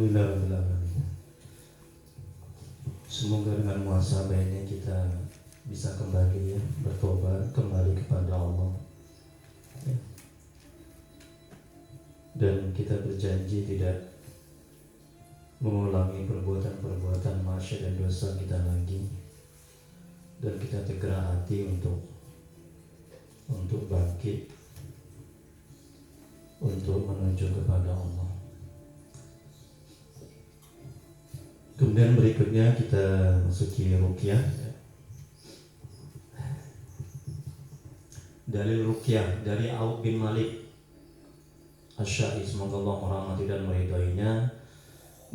Alhamdulillahirrahmanirrahim. Semoga dengan muhasabahnya kita bisa kembali bertobat kembali kepada Allah ya. Dan kita berjanji tidak mengulangi perbuatan-perbuatan maksiat dan dosa kita lagi. Dan kita tegak hati untuk bangkit, untuk menuju kepada Allah. Kemudian berikutnya kita masuki ruqyah. Dalil ruqyah dari Auf bin Malik Asy-Syafi'i, semoga Allah merahmati dan meridhoinya.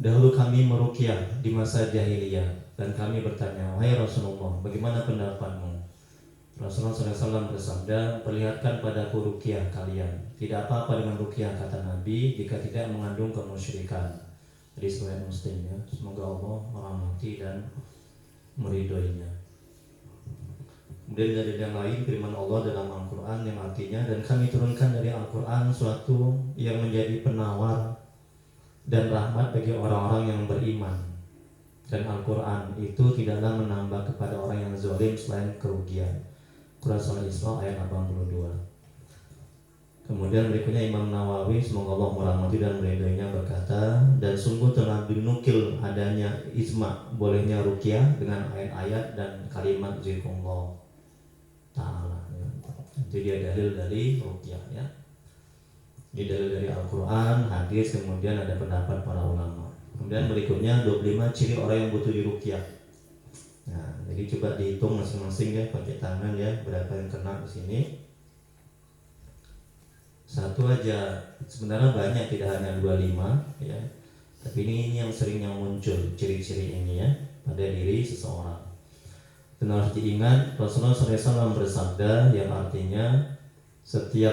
Dahulu kami meruqyah di masa jahiliyah dan kami bertanya, "Wahai Rasulullah, bagaimana pendapatmu?" Rasulullah SAW bersabda, "Perlihatkan padaku ruqyah kalian. Tidak apa-apa dengan ruqyah," kata Nabi, "jika tidak mengandung kemusyrikan." Jadi riwayat Muslim ya. Semoga Allah merahmati dan meridhoinya. Kemudian dari yang lain firman Allah dalam Al-Quran yang artinya, "Dan kami turunkan dari Al-Quran suatu yang menjadi penawar dan rahmat bagi orang-orang yang beriman. Dan Al-Quran itu tidaklah menambah kepada orang yang zalim selain kerugian." Quran Surah Isra ayat 82. Kemudian berikutnya Imam Nawawi, semoga Allah merahmati dan meridhoinya, berkata, "Dan sungguh telah dinukil adanya ijma bolehnya ruqyah dengan ayat-ayat dan kalimat zikrullah ta'ala ya. Itu dia dalil dari ruqyah ya. Ini dalil dari Al-Quran, hadis, kemudian ada pendapat para ulama. Kemudian berikutnya 25 ciri orang yang butuh diruqyah. Nah, jadi coba dihitung masing-masing ya, pakai tangan ya, berapa yang kena di sini. Satu aja, sebenarnya banyak, tidak hanya 25 ya. Tapi ini yang sering yang muncul ciri-ciri ini ya pada diri seseorang. Dan harus diingat Rasulullah SAW bersabda yang artinya setiap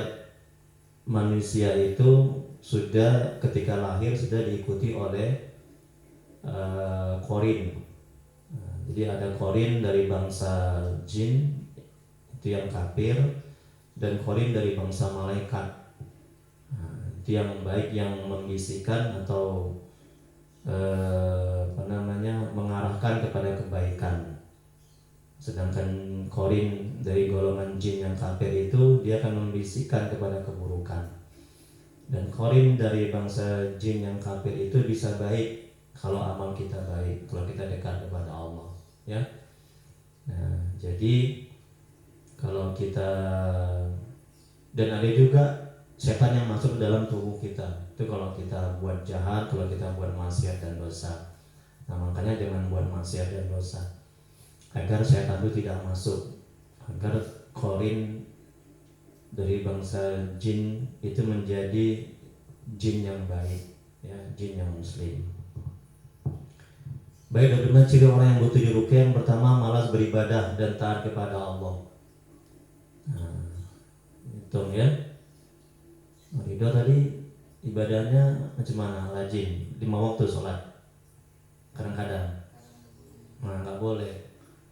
manusia itu sudah ketika lahir sudah diikuti oleh korin. Jadi ada korin dari bangsa jin itu yang kafir, dan korin dari bangsa malaikat. Itu yang baik, yang membisikkan atau mengarahkan kepada kebaikan. Sedangkan korin dari golongan jin yang kafir itu dia akan membisikkan kepada keburukan. Dan korin dari bangsa jin yang kafir itu bisa baik kalau amal kita baik, kalau kita dekat kepada Allah ya. Nah, jadi kalau kita, dan ada juga setan yang masuk ke dalam tubuh kita. Itu kalau kita buat jahat, kalau kita buat maksiat dan dosa. Nah, makanya jangan buat maksiat dan dosa, agar setan itu tidak masuk, agar korin dari bangsa jin itu menjadi jin yang baik ya, jin yang muslim. Baik, bagaimana ciri orang yang butuh diruqyah? Yang pertama, malas beribadah dan taat kepada Allah. Nah, hitung ya. Ridho tadi ibadahnya macam mana? Rajin 5 waktu sholat kadang-kadang. Nah, nggak boleh.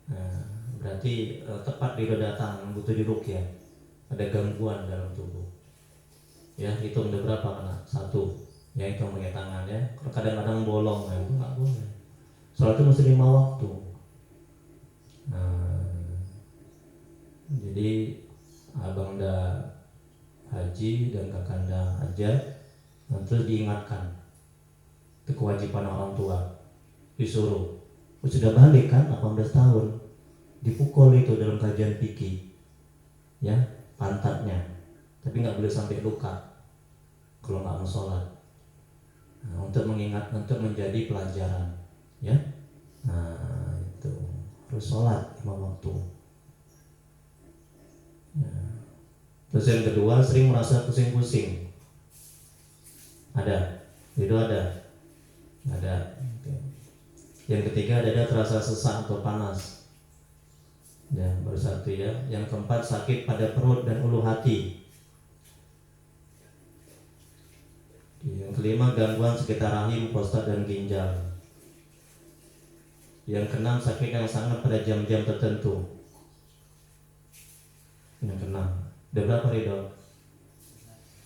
Nah, berarti tepat Ridho datang butuh diruqyah. Ada gangguan dalam tubuh. Ya, hitung ada berapa kena? 1. Ya, hitung pakai tangan ya. Kadang-kadang bolong, ya, itu nggak boleh. Sholat itu mesti 5 waktu. Nah, jadi abang dah haji dan kakanda hajat, terus diingatkan itu kewajiban orang tua, disuruh sudah balik kan 18 tahun, dipukul itu dalam kajian fikih ya pantatnya, tapi nggak boleh sampai luka kalau nggak mau sholat. Nah, untuk mengingat, untuk menjadi pelajaran ya. Nah, itu harus sholat 5 waktu ya. Terus yang kedua, sering merasa pusing-pusing. Ada? Itu ada? Ada. Yang ketiga, dada terasa sesak atau panas. Ya, baru 1 ya. Yang keempat, sakit pada perut dan ulu hati. Yang kelima, gangguan sekitar rahim, prostat dan ginjal. Yang keenam, sakit yang sangat pada jam-jam tertentu. Yang keenam. Udah berapa Ridho?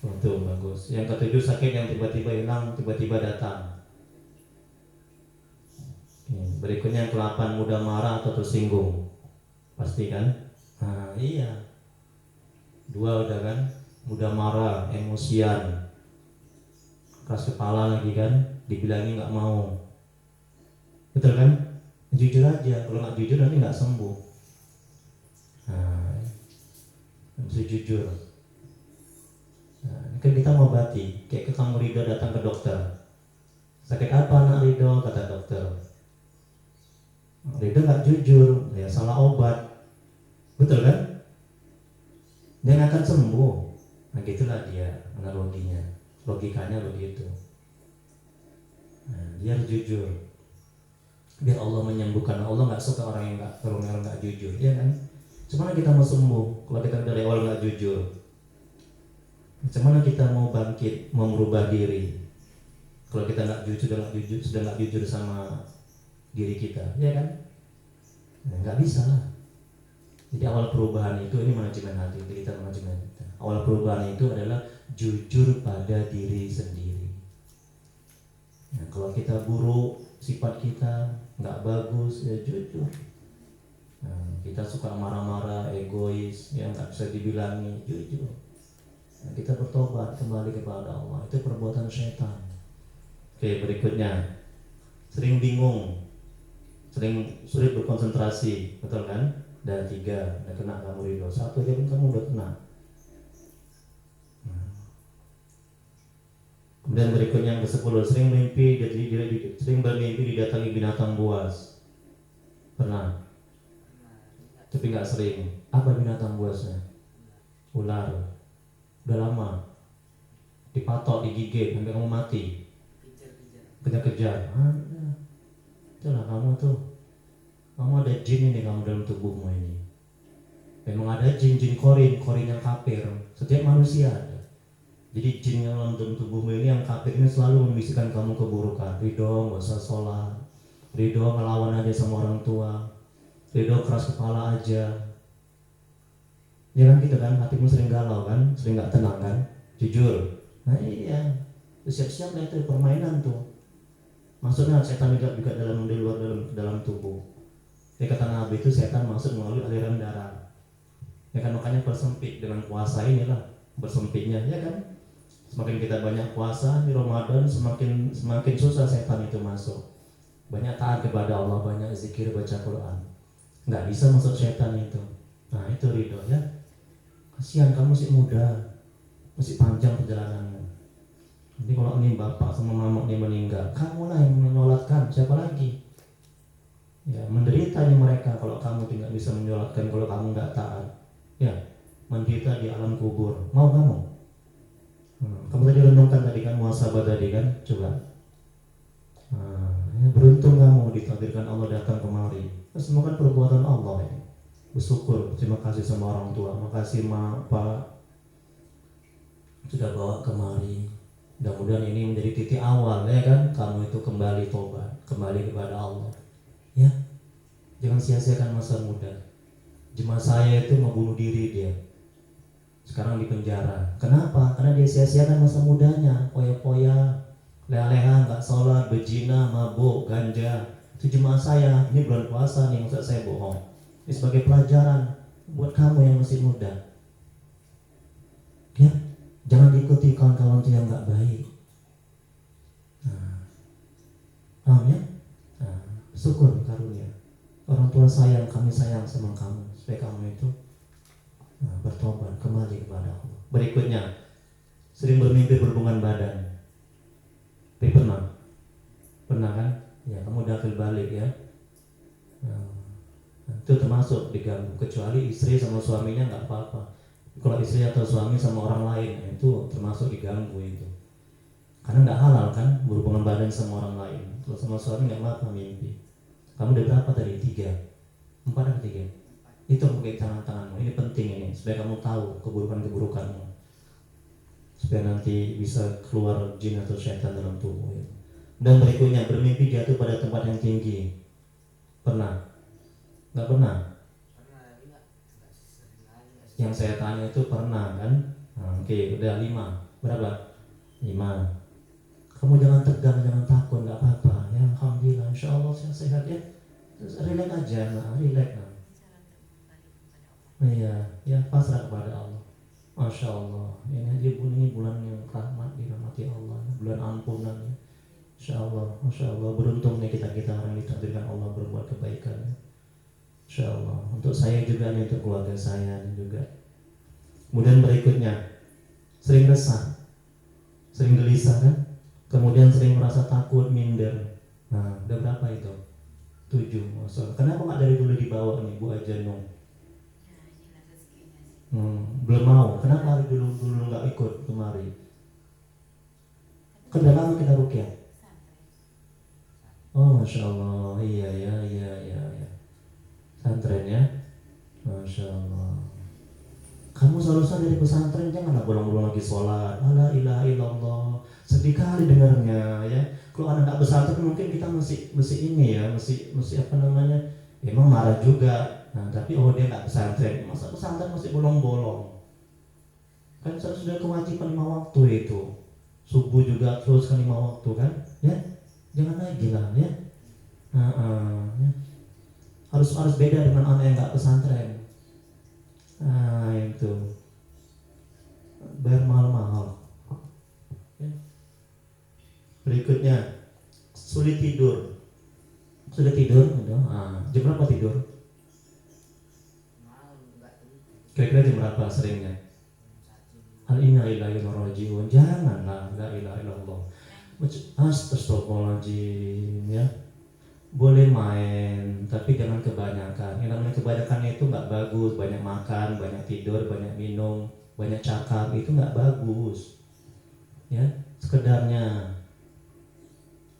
Oh, tuh bagus. Yang ketujuh, sakit yang tiba-tiba hilang, tiba-tiba datang. Berikutnya yang ke-8, mudah marah atau tersinggung. Pasti kan? Nah, iya. 2 udah kan? Mudah marah, emosian, keras kepala lagi kan? Dibilangin nggak mau. Betul kan? Jujur aja. Kalau nggak jujur nanti nggak sembuh. Nah, harus jujur. Nah, kan kita mau obati. Kayak kamu Ridho datang ke dokter. Sakit apa anak Ridho? Kata dokter. Ridho nggak jujur, ya salah obat. Betul kan? Dia nggak akan sembuh. Nah gitulah dia analoginya, logikanya begitu. Nah, dia harus jujur biar Allah menyembuhkan. Allah nggak suka orang yang nggak jujur, ya kan? Gimana kita mau sembuh kalau kita dari awal nggak jujur? Gimana kita mau bangkit, mau merubah diri kalau kita nggak jujur, sudah nggak jujur sama diri kita, ya kan? Nah, nggak bisa lah. Jadi awal perubahan itu, ini manajemen hati, kita manajemen kita. Awal perubahan itu adalah jujur pada diri sendiri. Nah, kalau kita buruk, sifat kita nggak bagus, ya jujur. Nah, kita suka marah-marah, egois, ya nggak bisa dibilangi, jujur. Nah, kita bertobat kembali kepada Allah. Itu perbuatan setan. Oke, berikutnya, sering bingung, sering sulit berkonsentrasi, betul kan? Dan 3, udah kena kamu Ridho. 1 aja pun kamu udah kena. Kemudian berikutnya yang ke-10, sering bermimpi didatangi binatang buas. Pernah? Tapi nggak sering. Apa binatang buasnya? Ular. Udah lama. Dipatok, digigit sampai kamu mati. Kejar-kejar. Itulah kamu tuh. Kamu ada jin ini kamu dalam tubuhmu ini. Memang ada jin korin yang kafir. Setiap manusia ada. Jadi jin yang dalam tubuhmu ini yang kafir ini selalu membisikkan kamu keburukan. Ridho nggak usah sholat. Ridho ngelawan aja sama orang tua. Ridho keras kepala aja. Ya kan gitu kan, hatimu sering galau kan, sering nggak tenang kan, jujur. Nah iya, siap-siap lah itu permainan tuh. Maksudnya setan juga dalam tubuh. Ya kata Nabi itu setan masuk melalui aliran darah. Ya kan makanya bersempit dengan puasa inilah bersempitnya, ya kan. Semakin kita banyak puasa di Ramadan, semakin susah setan itu masuk. Banyak taat kepada Allah, banyak zikir, baca Quran. Nggak bisa masuk setan itu. Nah itu ridho ya. Kasihan kamu masih muda, masih panjang perjalananmu. Nanti kalau ini bapak sama mama ini meninggal, kamu lah yang menyolatkan, siapa lagi? Ya menderita nih mereka kalau kamu tidak bisa menyolatkan, kalau kamu nggak taat. Ya menderita di alam kubur. Mau kamu? Kamu tadi renungkan tadi kan muhasabah tadi kan, coba. Beruntung kamu ditakdirkan Allah datang kemari. Semua kan perbuatan Allah ya. Bersyukur, terima kasih sama orang tua, makasih Pak sudah bawa kemari. Mudah-mudahan ini menjadi titik awal ya kan, kamu itu kembali tobat, kembali kepada Allah. Ya, jangan sia-siakan masa muda. Jemaah saya itu mau bunuh diri dia. Sekarang di penjara. Kenapa? Karena dia sia-siakan masa mudanya, poya-poya, leha-leha, nggak sholat, berzina, mabuk, ganja. Itu jemaah saya. Ini bulan puasa nih, maksud saya bohong. Ini sebagai pelajaran buat kamu yang masih muda. Ya, jangan diikuti kawan-kawan yang nggak baik. Paham ya? Syukur karunia. Orang tua sayang, kami sayang sama kamu supaya kamu itu bertobat kembali kepada Allah. Berikutnya, sering bermimpi berhubungan badan. Tapi pernah kan? Ya, kamu dakil balik ya. Itu termasuk diganggu, kecuali istri sama suaminya nggak apa-apa. Kalau istri atau suami sama orang lain itu termasuk diganggu itu. Karena nggak halal kan berhubungan badan sama orang lain. Kalau sama suami nggak apa-apa mimpi. Kamu udah berapa tadi? 3, 4 atau 3? Itu pakai tangan-tanganmu. Ini penting ini supaya kamu tahu keburukan-keburukanmu. Supaya nanti bisa keluar jin atau syaitan dalam tubuh. Dan berikutnya bermimpi jatuh pada tempat yang tinggi. Pernah? Nggak pernah? Yang saya tanya itu pernah kan? Oke, udah 5. Berapa? 5. Kamu jangan tegang, jangan takut, nggak apa-apa ya ya alhamdulillah, insya Allah sehat ya. Terus relax aja, relax. Iya, ya pasrah kepada Allah. Masya Allah, ini bulan yang rahmat, dirahmati Allah, bulan ampunan ya. Masya Allah, beruntung nih kita orang ditakdirkan Allah berbuat kebaikan ya. Insya Allah, untuk saya juga nih, untuk keluarga saya juga. Kemudian berikutnya, sering resah, sering gelisah kan? Kemudian sering merasa takut, minder. Nah, udah berapa itu? 7. Masya Allah. Kenapa nggak dari dulu dibawa nih Bu Ajanung? Belum mau. Kenapa hari dulu nggak ikut kemari? Kan udah lama kita rukyah. Oh, Masya Allah, iya. Santren ya, Masya Allah. Kamu seharusnya dari pesantren janganlah bolong-bolong lagi sholat. La ilaha illallah. Sedih kali dengarnya ya. Kalau anak nggak pesantren mungkin kita mesti ini ya, mesti apa namanya? Emang marah juga. Nah, tapi dia nggak pesantren. Masa pesantren masih bolong-bolong? Kan sudah kewajiban 5 waktu itu. Subuh juga teruskan 5 waktu kan? Ya, jangan lagi lah ya. Ya. Harus beda dengan anak yang nggak pesantren. Itu bayar mahal-mahal. Ya. Berikutnya sulit tidur. Gitu. Jam berapa tidur? Kira-kira jam berapa seringnya? Inna lillahi wa inna ilaihi raji'un. Janganlah, la ilaha illallah. Astagfirullahaladzim ya. Boleh main, tapi jangan kebanyakan. Yang namanya kebanyakan itu nggak bagus. Banyak makan, banyak tidur, banyak minum, banyak cakap, itu nggak bagus. Ya, sekedarnya.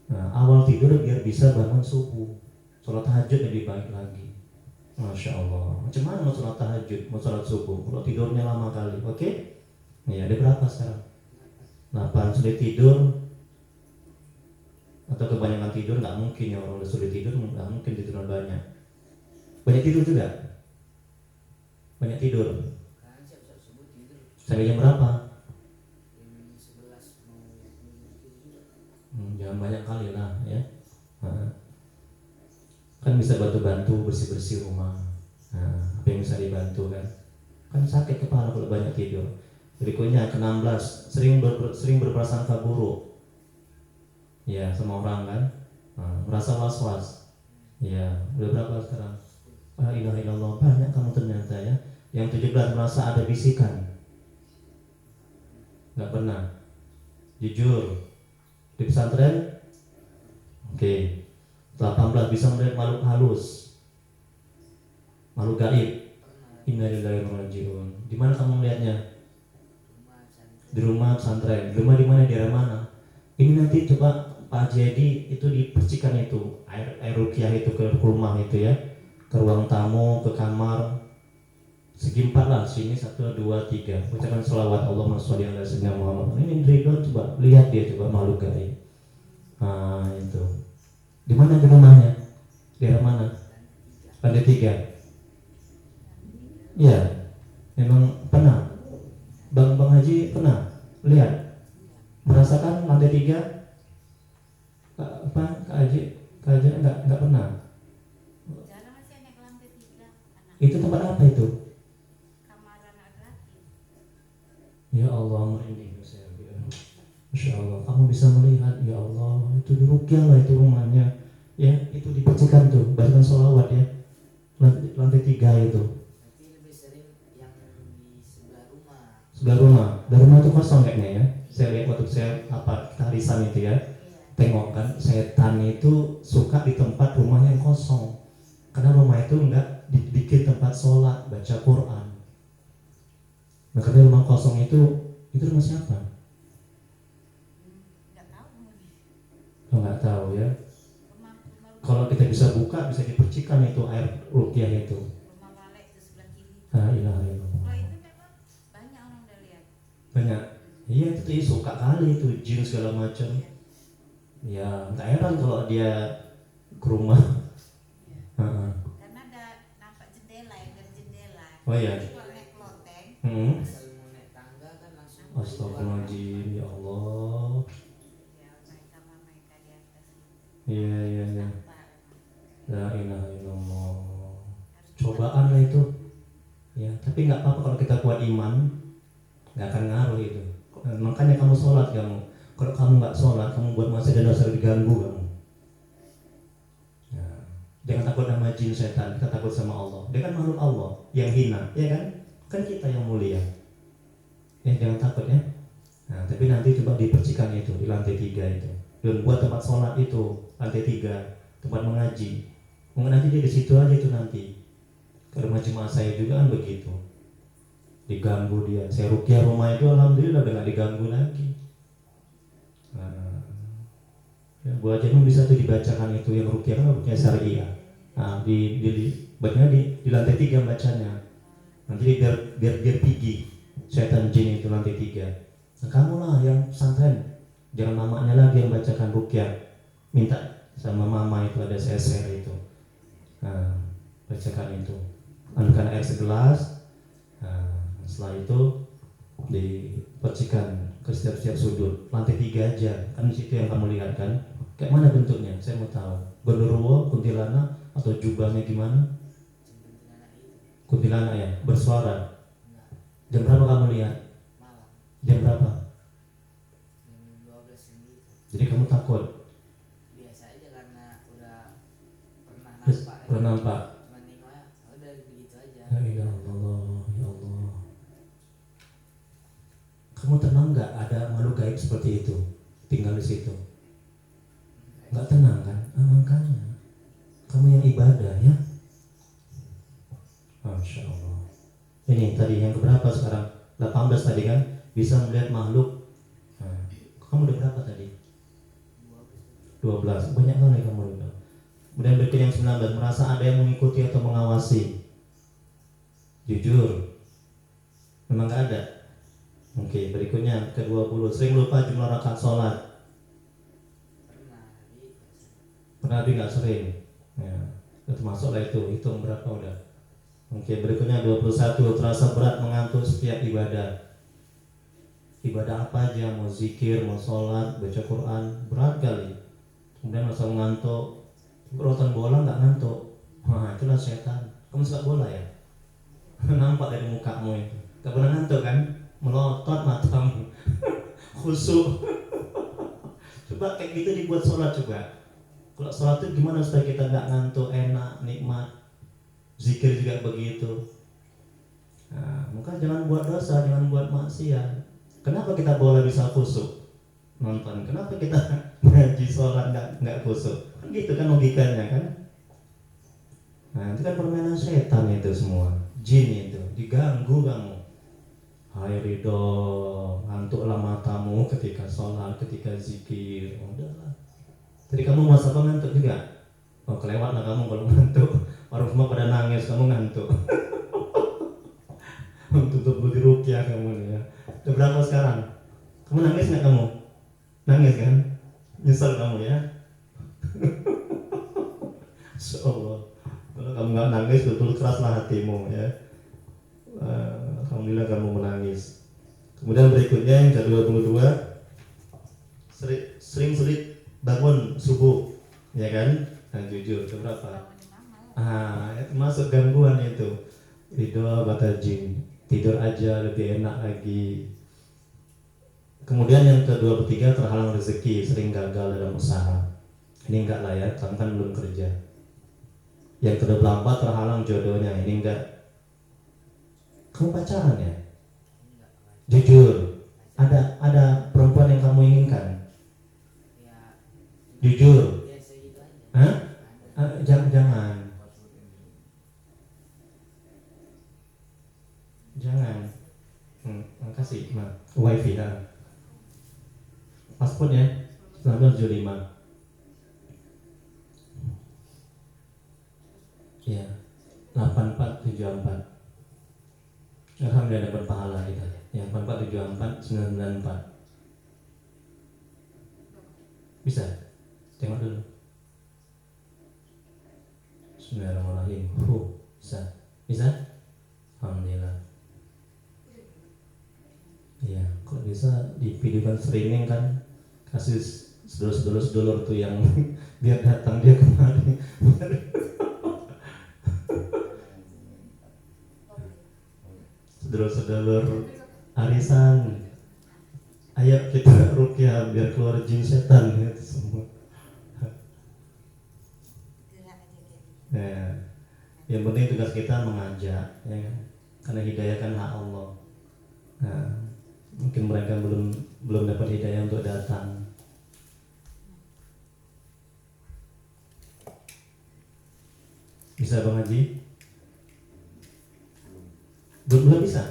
Nah, awal tidur biar bisa bangun subuh. Sholat tahajud lebih baik lagi. Masya Allah. Macam mana mau sholat tahajud, mau sholat subuh? Kalau tidurnya lama kali, oke? Ya, ada berapa sekarang? 8. Sulit tidur atau kebanyakan tidur nggak mungkin ya, orang udah sulit tidur nggak mungkin tidur banyak. Banyak tidur juga? Banyak tidur. Sampai jam berapa? Jangan banyak kali lah ya. Kan bisa bantu bersih rumah. Apa yang bisa dibantu kan? Kan sakit kepala kalau banyak tidur. Berikutnya ke-16, sering berprasangka buruk. Ya, sama orang kan. Merasa was-was. Ya, udah berapa sekarang? La ilaha illallah, banyak kamu ternyata ya. Yang 17, merasa ada bisikan. Nggak pernah. Jujur. Di pesantren? Oke. 18, bisa melihat makhluk halus, makhluk gaib. Inna lillahi wa inna ilaihi raji'un. Di mana kamu melihatnya? Di rumah pesantren. Di rumah di mana? Daerah mana? Ini nanti coba Pak Haji itu dipercikan itu air ruqyah itu ke rumah itu ya, ke ruang tamu, ke kamar, segi 4 lah. Sini 1, 2, 3. Ucapkan selawat Allahumma sholli ala sayyidina Muhammad. Ini Ridho, coba lihat dia, coba makhluk gaib. Itu. Di mana di rumahnya? Daerah mana? Lantai 3. Ya, memang pernah. Bang Haji pernah lihat, merasakan lantai 3? Kak Haji enggak pernah. Jarang masih naik ke lantai 3. Itu tempat apa itu? Kamar anak laki. Ya Allah, merinding saya. Masya Allah, kamu bisa melihat. Ya Allah, itu di ruqyah lah itu rumahnya. Ya, itu dipercikan tuh, bacakan sholawat ya. Lantai 3 itu. Nanti lebih sering yang di sebelah rumah. Sebelah rumah. Dan rumah itu kosong kayaknya ya. Saya lihat waktu saya tarisan itu ya. Tengok kan, setan itu suka di tempat rumah yang kosong. Karena rumah itu enggak dibikin tempat sholat, baca Quran. Nah, karena rumah kosong itu rumah siapa? Nggak tahu ya. Kalau kita bisa buka, bisa dipercikan itu air ruqyah itu. Rumah Walek itu sebelah kiri. La ilaha illallah. Kalau itu memang banyak orang udah lihat. Banyak. Iya, itu suka kali itu jin segala macam. Ya, nggak heran kalau dia ke rumah. Karena ada nampak jendela ya, dari jendela. Oh iya. Jadi kalau naik loteng, Asal mau naik tangga kan langsung. Astagfirullahaladzim, ya Allah. ya mereka di atas. Iya, iya, iya. Sabar. La ilaha illallah. Cobaan lah itu. Ya, tapi nggak apa-apa kalau kita kuat iman, nggak akan ngaruh itu. Makanya kamu sholat kamu. Kalau kamu nggak sholat, kamu buat masih dan dosa diganggu kamu. Ya. Jangan takut sama jin setan, kita takut sama Allah. Dia kan makhluk Allah yang hina, ya kan? Kan kita yang mulia. Ya jangan takut ya. Nah, tapi nanti coba dipercikan itu di lantai 3 itu. Dan buat tempat sholat itu lantai 3, tempat mengaji. Mungkin nanti dia di situ aja itu nanti. Ke rumah jemaah saya juga kan begitu. Diganggu dia. Saya rukyah rumah itu alhamdulillah udah gak diganggu lagi. Nah, ya, Bu Ajeng bisa tuh dibacakan itu yang rukyah kan rukyah syariah. Nah, bacanya di lantai 3 bacanya. Nanti biar pergi setan jin itu lantai 3. Nah, kamu lah yang pesantren. Jangan mamanya lagi yang bacakan rukyah. Minta sama mama itu ada seser itu. Nah, bacakan itu. Anukan air segelas. Nah, setelah itu dipercikan ke setiap sudut. Lantai 3 aja. Kan di situ yang kamu lihat kan. Kayak mana bentuknya? Saya mau tahu. Gondorowo, kuntilanak atau jubahnya gimana? Kuntilanak itu. Kuntilanak ya, bersuara. Enggak. Jam berapa kamu lihat? Malam. Jam berapa? Jam 12 gitu. Jadi kamu takut? Biasa aja karena udah pernah Terus nampak. pernah nampak? Cuma nengoknya udah begitu aja. Ya Allah, ya Allah. Kamu tenang nggak ada makhluk gaib seperti itu tinggal di situ? Nggak tenang kan? Makanya kamu yang ibadah ya. Masya Allah. Ini tadi yang keberapa sekarang? 18 tadi kan? Bisa melihat makhluk. Nah, kamu udah berapa tadi? 12. Banyak kali kamu udah. Kemudian berikut yang 19, merasa ada yang mengikuti atau mengawasi. Jujur, memang nggak ada. Oke, berikutnya ke-20, sering lupa jumlah rakaat sholat. Pernah tapi nggak sering. Ya, itu masuk lah itu, hitung berapa udah. Oke, berikutnya 21, terasa berat mengantuk setiap ibadah. Ibadah apa aja, mau zikir, mau sholat, baca Quran, berat kali. Kemudian langsung ngantuk. Nonton bola nggak ngantuk. Wah, itulah setan. Kamu suka bola ya? Nampak dari mukamu itu. Gak pernah ngantuk kan? Melotot matamu. Khusyuk. Coba kayak gitu dibuat sholat coba. Kalau sholat itu gimana supaya kita nggak ngantuk, enak, nikmat. Zikir juga begitu. Nah, maka jangan buat dosa, jangan buat maksiat. Kenapa kita bola bisa khusyuk? Nonton. Kenapa kita ngaji sholat nggak khusyuk? Kan gitu kan logikanya kan? Nah, itu kan permainan setan itu semua. Jin itu diganggu kamu. Hai Ridho, ngantuklah matamu ketika sholat, ketika zikir. Udahlah. Jadi kamu masa apa ngantuk juga? Oh, kelewat lah kamu kalau ngantuk. Orang semua pada nangis, kamu ngantuk. Tutup di rukyah kamu nih ya. Udah berapa sekarang? Kamu nangis nggak kamu? Nangis kan? Nyesel kamu ya? Insyaallah. Kalau kamu nggak nangis, betul keraslah hatimu ya. Alhamdulillah kamu menangis. Kemudian berikutnya yang ke-22, sering sulit bangun subuh, ya kan? Nah, jujur, itu berapa? Itu masuk gangguan itu. Tidur kata jin, tidur aja lebih enak lagi. Kemudian yang ke-23, terhalang rezeki, sering gagal dalam usaha. Ini enggak lah ya, kamu kan belum kerja. Yang ke-24, terhalang jodohnya, ini enggak. Kamu pacaran ya? Jujur, ada perempuan yang kamu inginkan? Ya, Jujur. biasa gitu aja. Hah? Jangan. Makasih, wifi ya. Paspornya 1975. Ya, 8474. Alhamdulillah dapat pahala kita. Ya, 4474 994. Bisa? Tengok dulu. Bismillahirrahmanirrahim. Bisa? Bisa? Alhamdulillah. Iya, kalau bisa di videokan streaming kan, kasih sedulur tuh yang biar datang dia kemari. Sedulur arisan, ayo kita rukyah biar keluar jin setan itu semua. Gerak aja kayak gitu. Ya, yang penting tugas kita mengajak, ya kan? Karena hidayah kan hak Allah. Nah, mungkin mereka belum dapat hidayah untuk datang. Bisa Bang Haji? Belum bisa?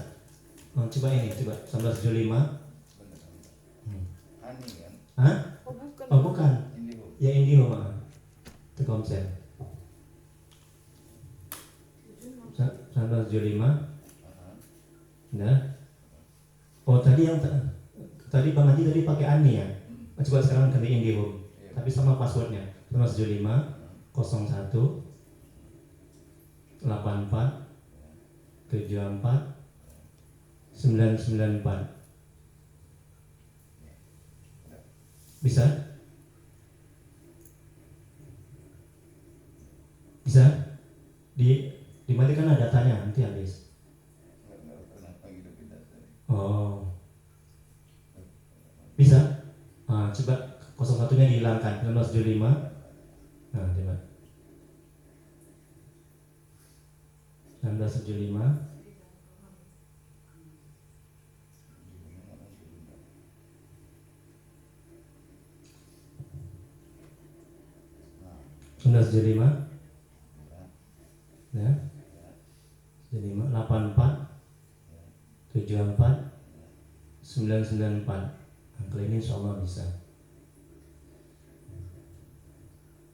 Oh, coba ini, coba 1975. Ani kan? Hah? Oh bukan. Oh bukan, Indigo. ya Indio mah. Telkomsel. 1975. Aha. Nah. Oh tadi tadi Bang Haji tadi pakai Ani ya? Coba sekarang ganti Indihome. Iya. Tapi sama passwordnya 1975 01 84 74 994. Bisa? Bisa? Dimatikan ada datanya nanti habis. Nggak kenapa gitu pindah tadi. Oh. Bisa? Nah, coba 01-nya dihilangkan 1975. Nah, coba 1975 1975 ya 75 84 74 994. Angka ini insya Allah bisa.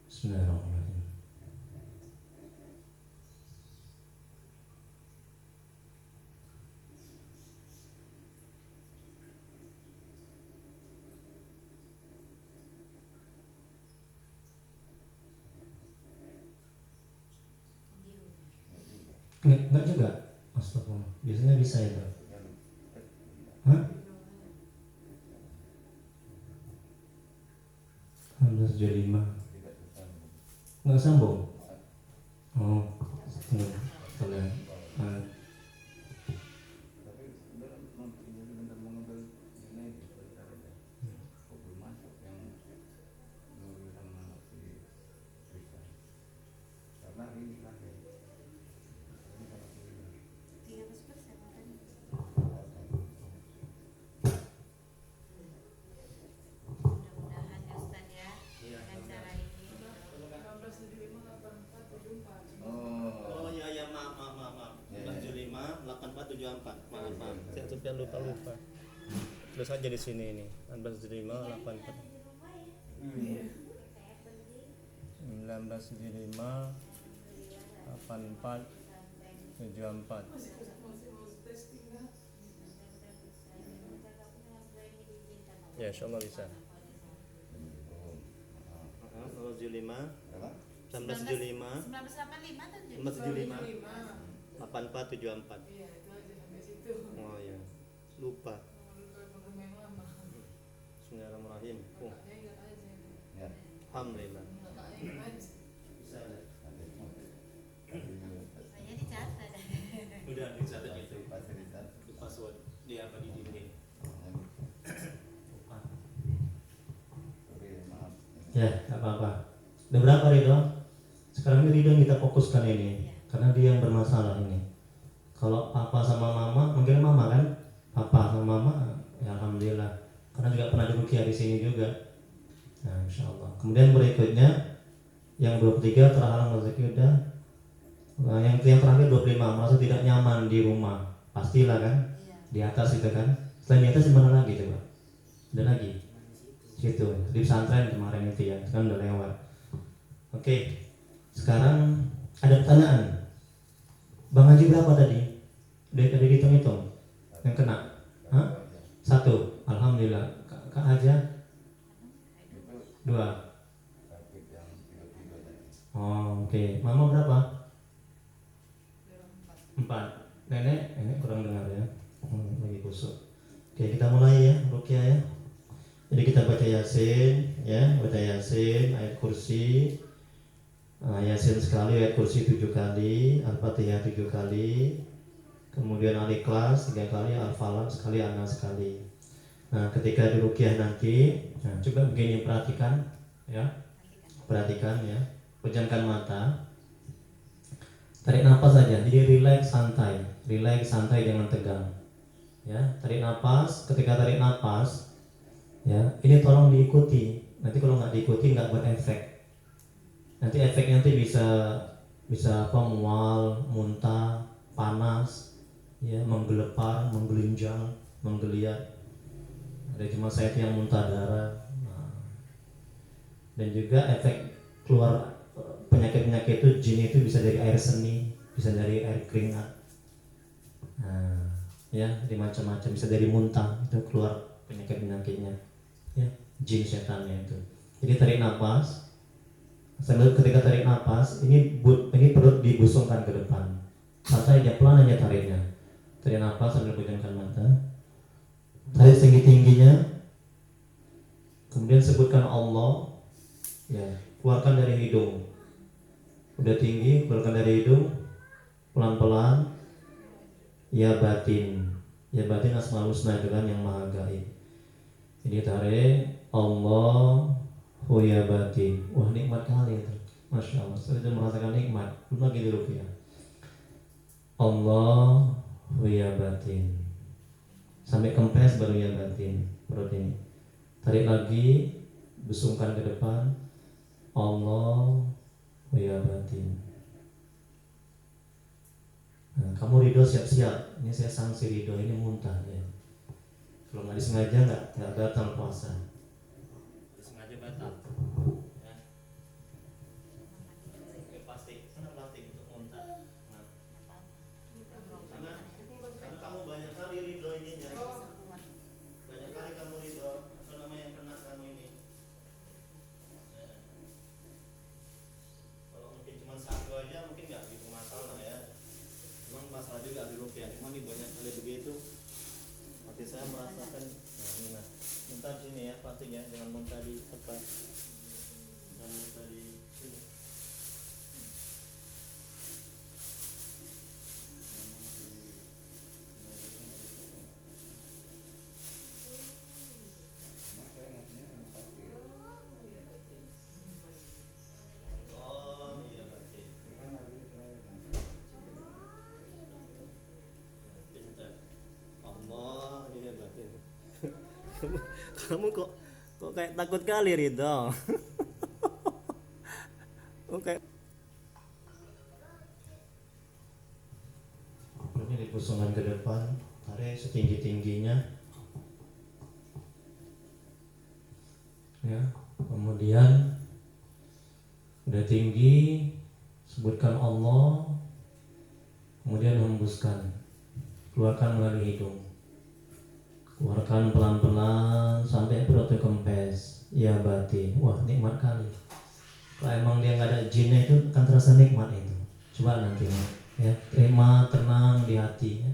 Bismillahirrahmanirrahim. Enggak juga. Astagfirullah. Biasanya bisa ya, Bro. Hah? 1975. Enggak sambung. Oh. Tenang. Tapi udah bentar mau ngambil ini belum masuk yang Nurul sama si Risa. Karena ini kan ya. Ini kalau ini 13% kan. Mudah-mudahan ya Ustaz ya, dengan cara ini. 1975 84 74. Oh. Ya ya maaf. Ya, ya. 1975 84 maaf. Saya sudah lupa. Terus aja di sini ini 1975 84 1975 84 74. Ya insyaallah bisa. 1975 Apa? 1975 1985 kan jadi. 1975 84 74. Iya itu aja sampai situ. Oh ya. Lupa. Program yang lama. Bismillahirrahmanirrahim. Oh, Kakaknya ingat aja. Ya. alhamdulillah. Kakaknya ingat aja. Bisa ada. Saya dicatat. Udah dicatat itu. Fasilitas. Di password dia apa di dinding. Lupa. Oke, maaf. Ya, nggak apa-apa. Udah berapa Ridho? Sekarang ini Ridho yang kita fokuskan ini, karena dia yang bermasalah ini. Kalau papa sama mama, manggil mama kan? Papa sama mama, ya alhamdulillah. Karena juga pernah diruqyah di sini juga. Nah, insya Allah. Kemudian berikutnya, yang 23 terhalang rezeki udah. Nah, yang terakhir 25 merasa tidak nyaman di rumah, pastilah kan? Iya. Di atas itu kan? Selain di atas di mana lagi coba? Ada lagi? Situ di pesantren kemarin itu ya, kan udah lewat. Oke, sekarang ada pertanyaan. Bang Haji berapa tadi? Udah tadi hitung-hitung yang kena? Hah? 1, alhamdulillah. Kak aja Itu 2. sakit yang tiba-tiba tadi. Oh, oke. Mama berapa? 4. Nenek kurang dengar ya. Lagi kusuk. Oke, kita mulai ya, ruqyah ya. Jadi kita baca Yasin, ya, baca Yasin, ayat kursi, Yasin sekali, ayat kursi 7 kali, Al-Fatihah 7 kali, kemudian Al-Ikhlas 3 kali, Al-Falaq sekali, An-Nas sekali. Nah, ketika di ruqyah nanti, nah, coba begini, perhatikan, ya, perhatikan ya, pejamkan mata, tarik nafas saja, jadi relax santai, jangan tegang, ya, tarik nafas, ketika tarik nafas, ya, ini tolong diikuti, nanti kalau nggak diikuti nggak berefek, nanti efeknya nanti bisa apa, mual, muntah, panas, ya, menggelepar, menggelinjang, menggeliat. Ada cuma saya itu yang muntah darah. Nah, dan juga efek keluar penyakit-penyakit itu, jin itu bisa dari air seni, bisa dari air keringat. Nah, ya, di macam-macam, bisa dari muntah, itu keluar penyakit-penyakitnya. Ya, jin setannya itu. Jadi tarik nafas. Sambil ketika tarik nafas, ini perut dibusungkan ke depan. Santai aja, pelan aja tariknya. Tarik nafas sambil pejamkan mata. Tarik tinggi-tingginya, kemudian sebutkan Allah, ya, keluarkan dari hidung. Udah tinggi, keluarkan dari hidung, pelan-pelan. Ya batin asmaul husna itu kan yang maha gaib. Jadi tarik Allah, ya batin. Wah, nikmat kali itu, masya Allah. Saya sudah merasakan nikmat. Belum lagi dulu ya. Allah, ya batin. Sampai kempes baru ya batin perut ini. Tarik lagi, busungkan ke depan. Allah, ya batin. Nah, kamu ridho siap-siap. Ini saya sanksi ridho, ini muntah ya. Kalau nggak disengaja nggak batal puasa. Disengaja batal. Ya. Oke, pasti. Kenapa pasti untuk muntah? Nah. Karena kamu banyak kali ridho ininya. Banyak kali kamu ridho, apa namanya, yang kena kamu ini. Ya. Kalau mungkin cuma satu aja mungkin nggak gitu masalah ya. Memang masalah juga di rupiah. Cuma ini banyak kali begitu. Nanti saya merasakan. Nah, ini nah. Muntah di sini ya, pasti ya, jangan muntah di tempat. Jangan muntah di sini. Oh iya, berarti. Pintar. Allah, iya berarti. Kamu kok kayak takut kali, Ridho. Oke. Ini dipusungkan ke depan, tarik setinggi-tingginya. Ya, kemudian udah tinggi, sebutkan Allah, kemudian hembuskan, keluarkan melalui hidung, keluarkan pelan-pelan sampai perutnya kempes. Ya batin, wah nikmat kali. Kalau emang dia nggak ada jinnya itu akan terasa nikmat itu. Coba nanti ya, terima, tenang di hati ya.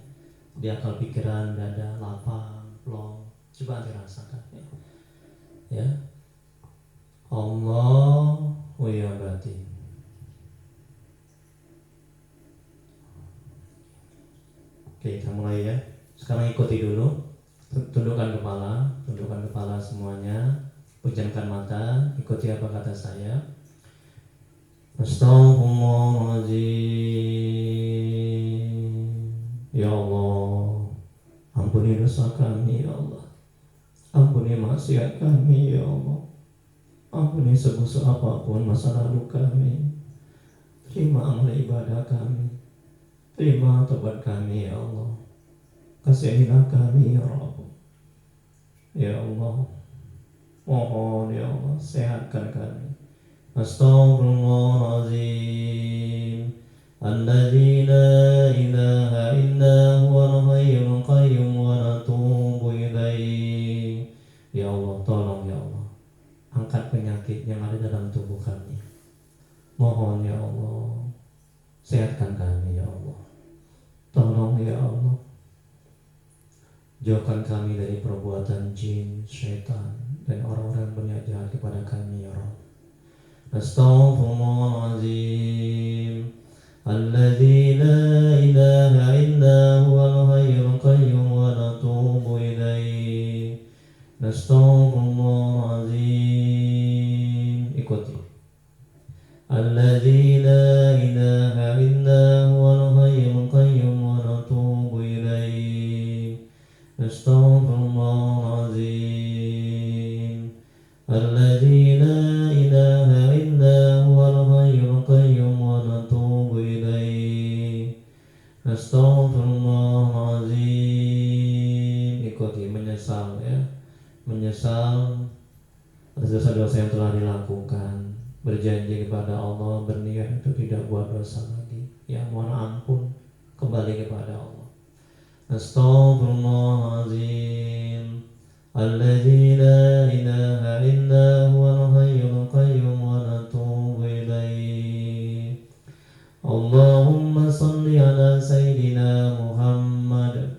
Di akal pikiran, dada, lapang, plong. Coba nanti rasakan ya. Ya. Allah, ya batin. Oke, kita mulai ya. Sekarang ikuti dulu. Tundukkan kepala semuanya. Pejamkan mata, ikuti apa kata saya. Astaghfirullahaladzim. Ya Allah, ampuni dosa kami ya Allah. Ampuni maksiat kami ya Allah. Ampuni sebesar apapun masa lalu kami. Terima amal ibadah kami. Terima tobat kami ya Allah. Kasihilah kami ya Rabb. Ya Allah, mohon ya Allah, sehatkan kami. Astaghfirullahaladzim. Alladzi la ilaha illa huwal hayyul qayyum wa natubu ilaih. Ya Allah, tolong ya Allah, angkat penyakit yang ada dalam tubuh kami. Mohon ya Allah, sehatkan kami ya Allah. Tolong ya Allah, jauhkan kami dari perbuatan jin, syaitan, dan orang-orang yang berniat jahat kepada kami ya Rabb. Astaghfirullahaladzim alladzi la ilaha illa huwal hayyul qayyum wa natubu ilaihi. Astaghfirullahaladzim, ikuti. Alladzi la ilaha illa huwal hayyul qayyum wa natubu ilaihi. Astaghfirullahaladzim alladzi la ilaha illa huwal hayyul qayyum wa natubu ilaihi. Astaghfirullahaladzim, ikuti, menyesal ya, menyesal atas dosa-dosa yang telah dilakukan, berjanji kepada Allah, berniat untuk tidak buat dosa lagi, ya mohon ampun, kembali kepada Allah. Astaghfirullahaladzim alladzi la ilaha illa huwal hayyul qayyum wa natubu ilaihi. Allahumma salli ala sayyidina Muhammad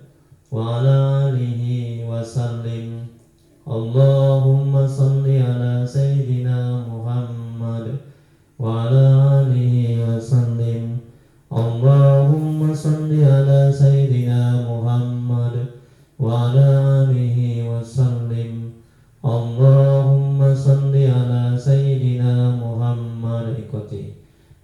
wa ala alihi wa sallim. Allahumma salli ala sayyidina Muhammad wa ala alihi wa sallim. Allahumma salli ala sayyidina Muhammad wa ala alihi wa sallim. Allahumma salli ala sayyidina Muhammad, ikuti,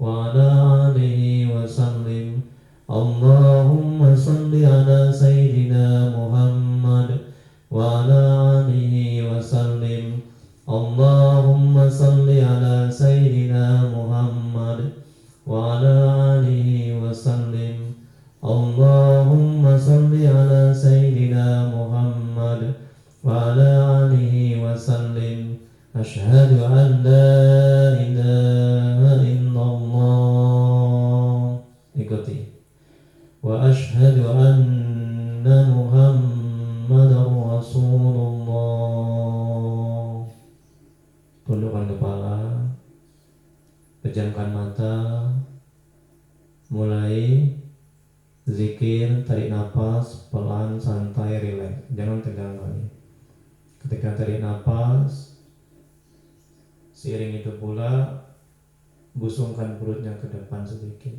wa ala alihi wa sallim. Allahumma salli ala sayyidina Muhammad wa ala alihi wa sallim. Allahumma salli ala sayyidina Muhammad wa ala alihi wa sallim. Allahumma salli ala sayyidina Muhammad wa ala alihi wa sallim. Asyhadu an la ilaha illallah, ikuti, wa asyhadu anna Muhammadar Rasulullah. Tundukkan kepala, pejamkan mata, mulai zikir, tarik nafas, pelan, santai, rileks, jangan tegang lagi. Ketika tarik nafas, seiring itu pula busungkan perutnya ke depan sedikit,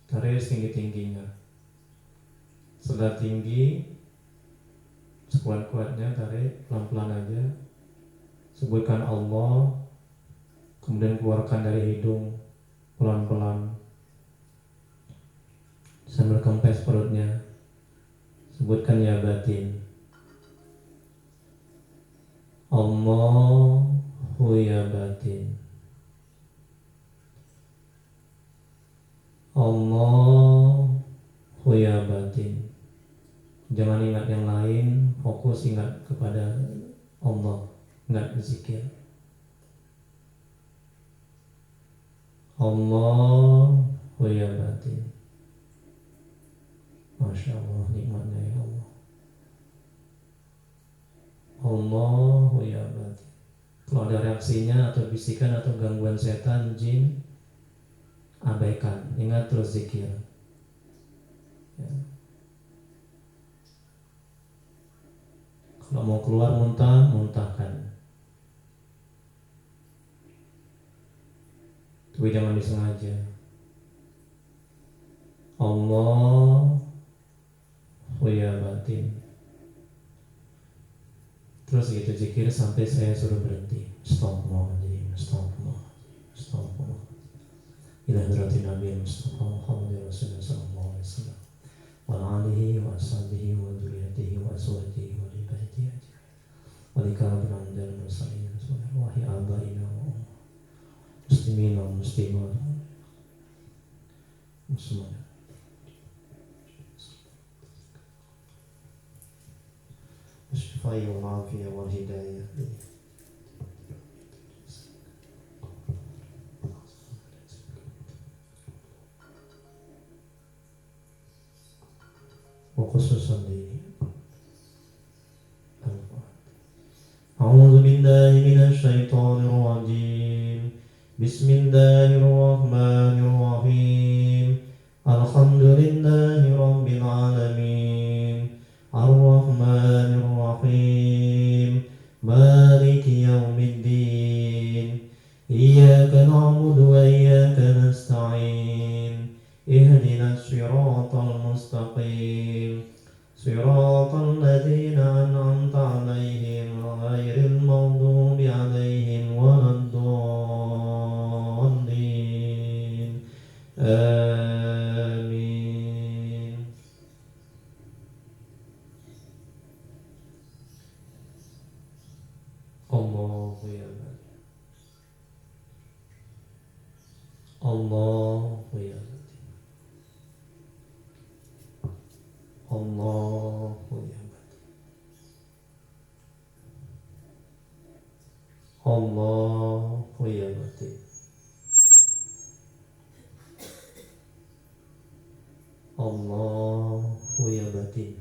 tarik setinggi-tingginya, sebelah tinggi, sekuat-kuatnya tarik, pelan-pelan aja, sebutkan Allah, kemudian keluarkan dari hidung pelan-pelan sambil kempes perutnya, sebutkan ya batin. Allahu ya batin. Allahu ya batin. Jangan ingat yang lain, fokus ingat kepada Allah, ingat zikir. Allahu ya batin. Masya Allah, nikmatnya ya Allah. Allahu ya batin. Kalau ada reaksinya atau bisikan atau gangguan setan, jin, abaikan, ingat terus zikir ya. Kalau mau keluar muntah, muntahkan, tapi jangan disengaja. Allahu ya batin. Terus gitu zikir sampai saya suruh berhenti. Astagfirullahaladzim, astagfirullahaladzim, astagfirullahaladzim. Ila hadratin Nabi Mustafa Muhammad Rasulullah sallallahu alaihi wasallam wa alihi wa ashabihi wa dzurriyyatihi wa azwajihi wa li baitihi ajma'in. Wa li karabil anbiya'i wal mursalin wa hi abaina wa muslimin wa muslimat muslimat. Syifai wal afiyah wal hidayah. Wa khususan di A'udzu billahi minasy syaithanir rajim. Bismillahirrahmanirrahim. Alhamdulillahi rabbil alamin. Ar-Rahmanir Rahim. Maliki المستقيم صراط الذين أنعمت عليهم غير المغضوب عليهم ولا الضالين آمين. الله يعلم. الله يعلم. الله يعلم. الله يعلم. الله يعلم.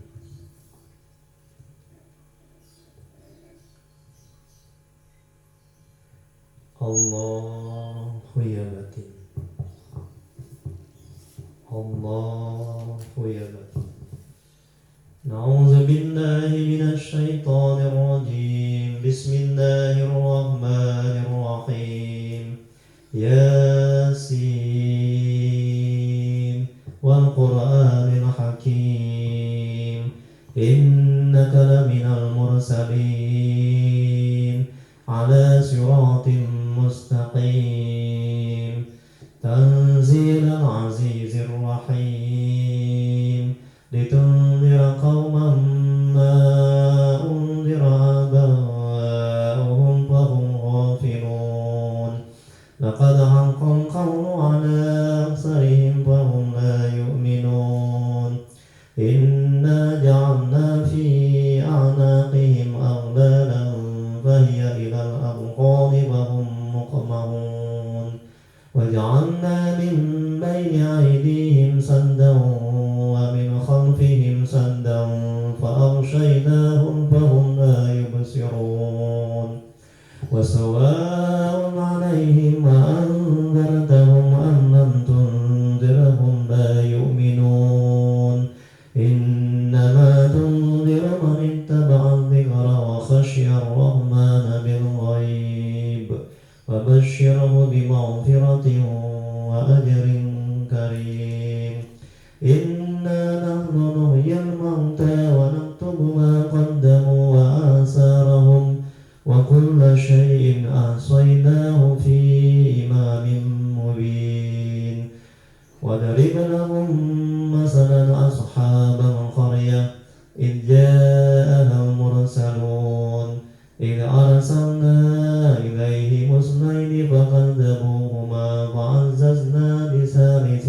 الله يعلم. الله يعلم. نعوذ بالله من الشيطان الرجيم. بسم الله الرحمن الرحيم. ياسين والقرآن الحكيم إنك لمن المرسلين على صراط مستقيم تنزيل العزيز الرحيم لتنذر قوما ما أنذر آباؤهم فهم غافلون لقد حق القول على أكثرهم فهم لا يؤمنون إنا جعلنا في أعناقهم أغلالا فهي إلى الأذقان فهم مقمحون وجعلنا من بين أيديهم سدا ومن خلفهم سدا فأغشيناهم فهم لا يبصرون وسواء عليهم أأنذرتهم أم لم تنذرهم لا يؤمنون إنما تنذر من اتبع الذكر وخشي الرحمن بالغيب وبشره بمغفرة وأجر كريم إنا نحن نحيي الموتى ونكتب ما قدموا وآثارهم وكل شيء أحصيناه في إمام مبين وضرب لهم مثلا أصحاب القرية إذ جاءها المرسلون إذ أرسلنا إليهم اثنين فكذبوهما فعززنا بثالث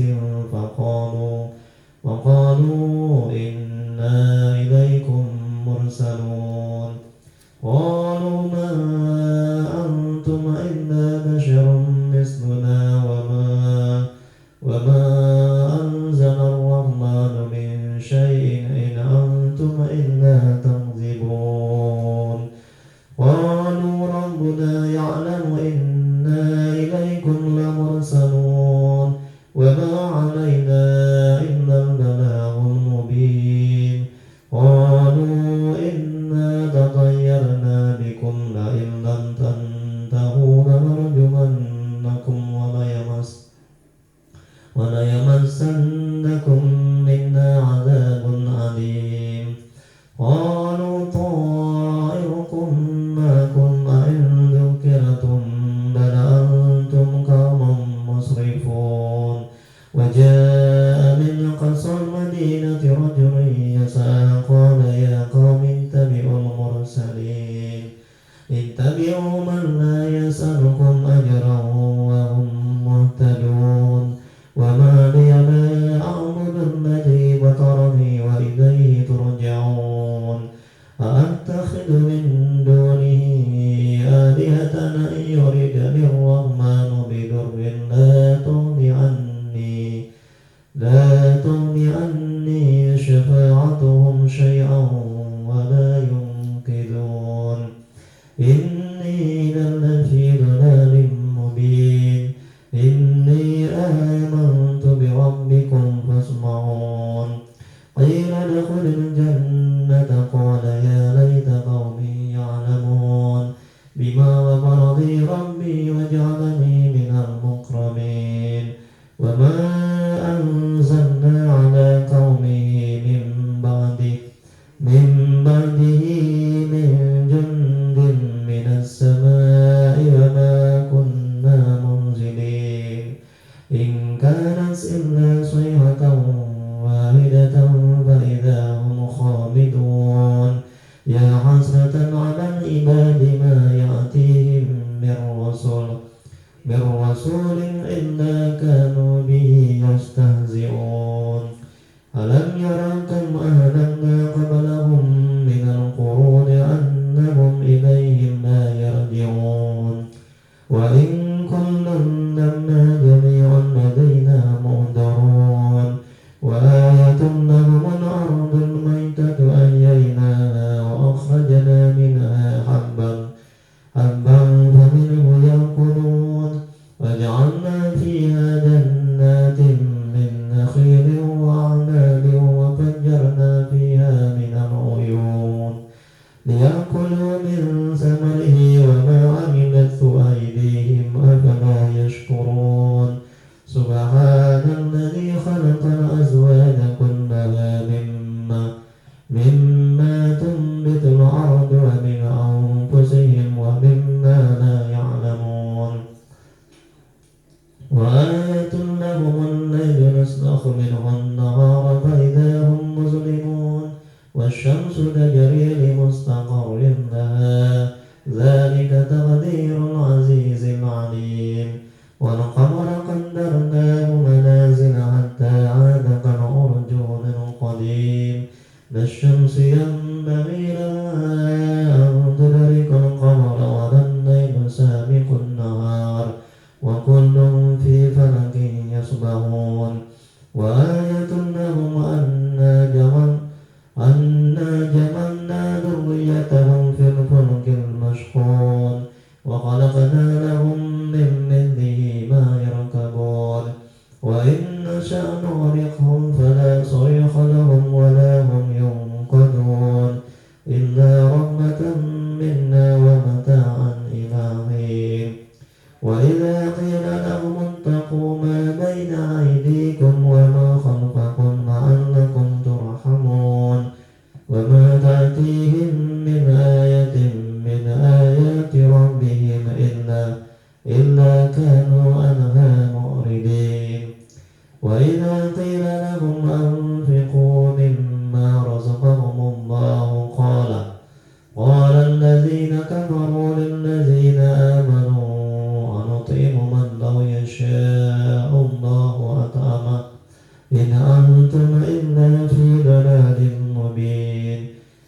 وقالوا إنا إليكم مرسلون قالوا ما أنتم إلا بشر مثلنا وما أنزل الرحمن من شيء إن أنتم إلا تكذبون قالوا ربنا يعلم إنا إليكم لمرسلون وما علينا إلا البلاغ المبين قالوا إنا تطيرنا بكم لئن لم تنتهوا لنرجمنكم وليمسنكم منا عذاب أليم قالوا طائركم معكم أئن ذكرتم بل أنتم قوم مسرفون وجاء من أقصى المدينة رجل يسعى قال يا قوم اتبعوا المرسلين اتبعوا من لا يسألكم أجرا وهم مهتدون وما لي لا أعبد الذي فطرني وإليه ترجعون أأتخذ من دونه آلهة إن يردني الرحمن بضر لا تغني عني شفاعتهم شيئا ولا ينقذون إني إذا لفي ضلال مبين إني آمنت بربكم فاسمعون قيل ادخل الجنة قال يا ليت قومي يعلمون بما غفر لي ربي وجعلني من المكرمين وما أنزلنا على قومه حسرة على العباد ما يأتيهم من رسول إلا كانوا به يستهزئون ألم يروا كم أهلكنا قبلهم من القرون أنهم إليهم لا يرجعون وإن كل لما جميع لدينا محضرون وآية لهم الأرض الميتة أحييناها وأخرجنا منها حبا فمنه يأكلون وجعلنا فيها جنات من نخيل وأعناب وفجرنا فيها من العيون ليأكلوا من ثمره وما عملته أيديهم أفلا يشكرون سبحان الذي خلق الأزواج كلها مما تنبت الأرض ومن أنفسهم ومما لا يعلمون وآية لهم الليل نسلخ منه النهار فإذا هم مظلمون والشمس تجري لمستقر لها ذلك تقدير العزيز العليم والقمر قدرناه منازل حتى عاد كالعرجون القديم لا الشمس ينبغي لها أن تدرك القمر ولا الليل سابق النهار وكل في فلك يسبحون وآية لهم أنا جمعنا ذريتهم في الفلك المشحون وخلقنا لهم من مثله ما يركبون وإن نشأ نغرقهم فلا صريخ لهم ولا هم ينقذون إلا رحمة منا ومتاعا إلى حين وإذا قيل لهم اتقوا ما بين أيديكم وما خلفكم لعلكم ترحمون وما تأتيهم من آية من آيات ربهم إلا كانوا عنها معرضين وإذا قيل لهم أنفقوا مما رزقهم الله قال الذين كفروا للذين آمنوا أنطعم من لو يشاء الله أطعمه إن أنتم إلا في ضلال مبين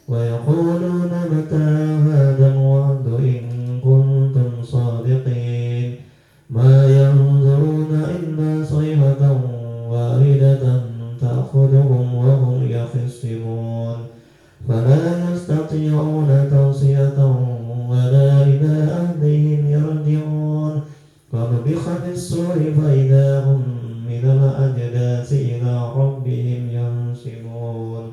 ويقولون متى هذا الوعد إن كنتم صادقين ما ينظرون إلا صيحة واحدة تأخذهم وهم يخصمون فلا يستطيعون توصية ولا إلى أهلهم يرجعون ونفخ في الصور فإذا هم من الأجداث إلى ربهم ينسلون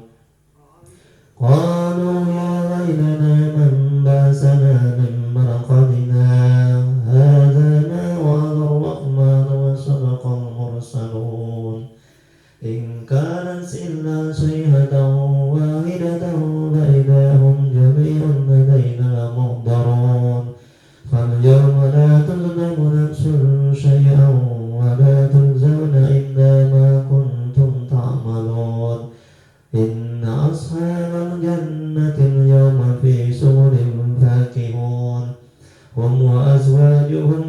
قالوا يا ويلنا من بعثنا من مرقدنا هذا ما وعد الرحمن وصدق المرسلون إن كانت إلا صيحة واحدة فإذا هم جميع لدينا محضرون فاليوم لا تظلم نفس شيئا ولا تجزون إلا ما كنتم تعملون إن أصحاب الجنة اليوم في سرر فاكهون هم وأزواجهم